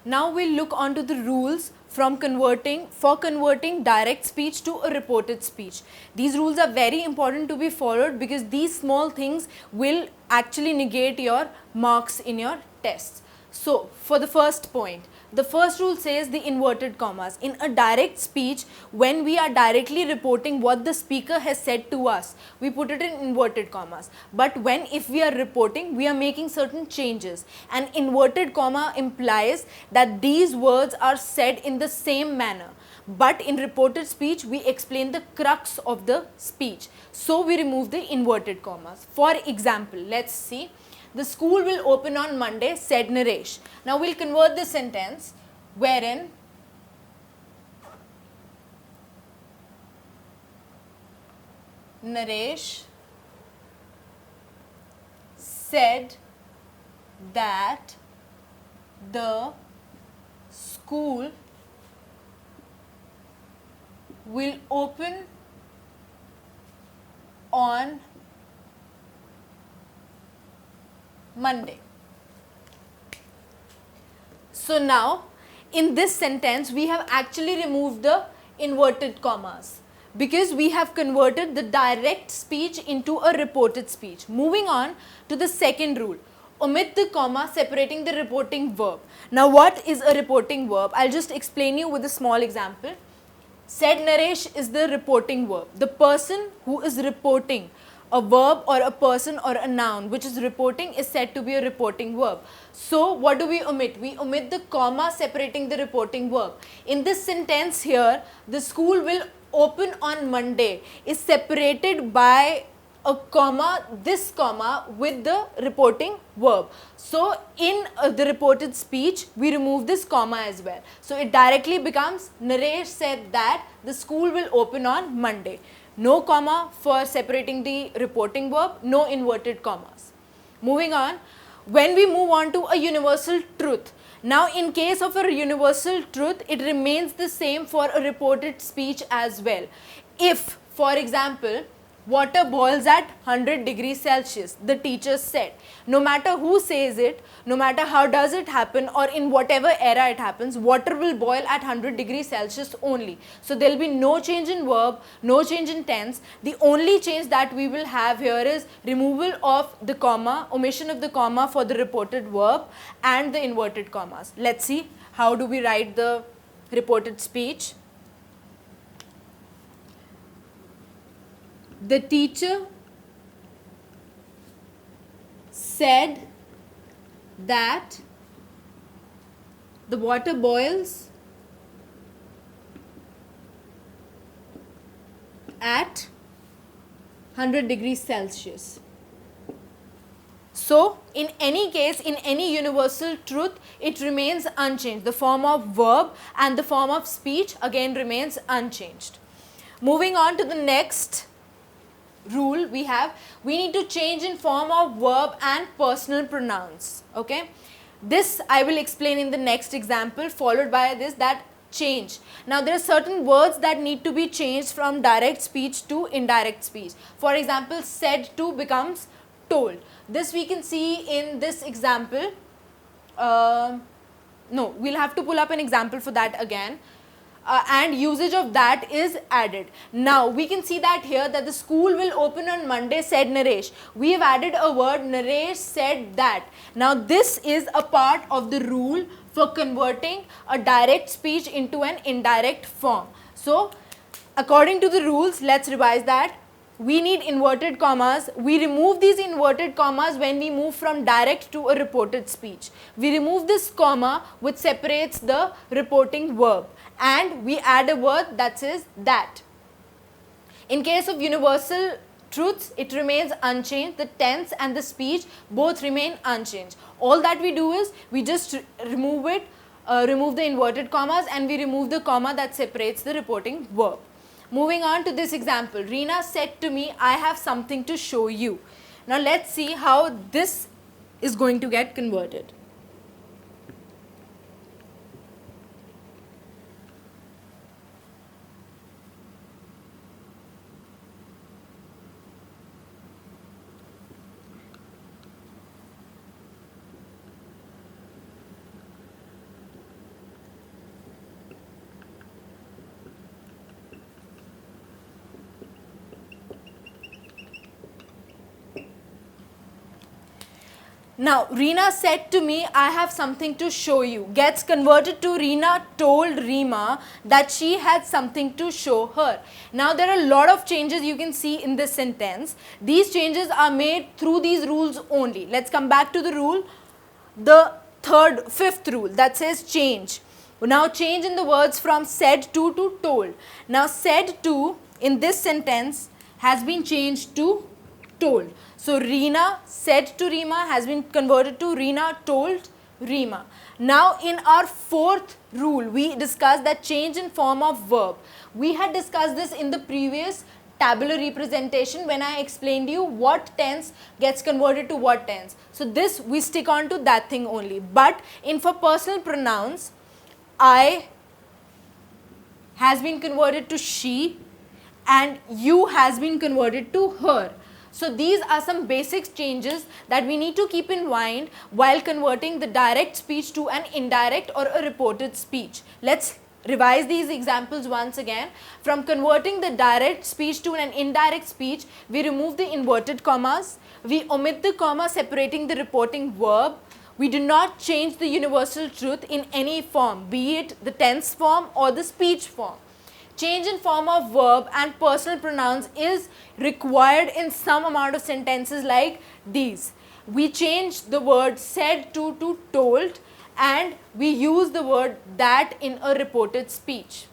Now we'll look onto the rules for converting direct speech to a reported speech. These rules are very important to be followed because these small things will actually negate your marks in your tests. So, for the first point, the first rule says the inverted commas. In a direct speech, when we are directly reporting what the speaker has said to us, we put it in inverted commas. But if we are reporting, we are making certain changes. An inverted comma implies that these words are said in the same manner. But in reported speech, we explain the crux of the speech. So, we remove the inverted commas. For example, let's see. The school will open on Monday, said Naresh. Now we'll convert the sentence wherein Naresh said that the school will open on Monday. So now in this sentence we have actually removed the inverted commas because we have converted the direct speech into a reported speech. Moving on to the second rule, omit the comma separating the reporting verb. Now what is a reporting verb? I'll just explain you with a small example. Said Naresh is the reporting verb. The person who is reporting a verb or a person or a noun which is reporting is said to be a reporting verb. So what do we omit? We omit the comma separating the reporting verb. In this sentence here, the school will open on Monday is separated by a comma, this comma with the reporting verb. So in the reported speech, we remove this comma as well. So it directly becomes Naresh said that the school will open on Monday. No comma for separating the reporting verb, no inverted commas. Moving on, when we move on to a universal truth. Now in case of a universal truth, it remains the same for a reported speech as well. If, for example, water boils at 100 degrees Celsius, the teacher said. No matter who says it, no matter how does it happen or in whatever era it happens, water will boil at 100 degrees Celsius only. So there will be no change in verb, no change in tense. The only change that we will have here is removal of the comma, omission of the comma for the reported verb and the inverted commas. Let's see how do we write the reported speech. The teacher said that the water boils at 100 degrees Celsius. So, in any case, in any universal truth, it remains unchanged. The form of verb and the form of speech again remains unchanged. Moving on to the next rule we need to change in form of verb and personal pronouns. Okay, this I will explain in the next example, followed by this, that change. Now there are certain words that need to be changed from direct speech to indirect speech. For example, said to becomes told. This we can see in this example. No, we'll have to pull up an example for that again. And usage of that is added. Now we can see that here that the school will open on Monday, said Naresh. We have added a word, Naresh said that. Now this is a part of the rule for converting a direct speech into an indirect form. So according to the rules, let's revise that. We need inverted commas. We remove these inverted commas when we move from direct to a reported speech. We remove this comma which separates the reporting verb and we add a word that says that. In case of universal truths, it remains unchanged. The tense and the speech both remain unchanged. All that we do is we just remove it, remove the inverted commas and we remove the comma that separates the reporting verb. Moving on to this example, Reena said to me, I have something to show you. Now let's see how this is going to get converted. Now, Reena said to me, I have something to show you. Gets converted to Reena told Reema that she had something to show her. Now, there are a lot of changes you can see in this sentence. These changes are made through these rules only. Let's come back to the rule. The fifth rule that says change. Now, change in the words from said to told. Now, said to in this sentence has been changed to told. So, Reena said to Reema has been converted to Reena told Reema. Now, in our fourth rule, we discussed that change in form of verb. We had discussed this in the previous tabular representation when I explained you what tense gets converted to what tense. So, this we stick on to that thing only. But in for personal pronouns, I has been converted to she and you has been converted to her. So, these are some basic changes that we need to keep in mind while converting the direct speech to an indirect or a reported speech. Let's revise these examples once again. From converting the direct speech to an indirect speech, we remove the inverted commas, we omit the comma separating the reporting verb, we do not change the universal truth in any form, be it the tense form or the speech form. Change in form of verb and personal pronouns is required in some amount of sentences like these. We change the word said to told and we use the word that in a reported speech.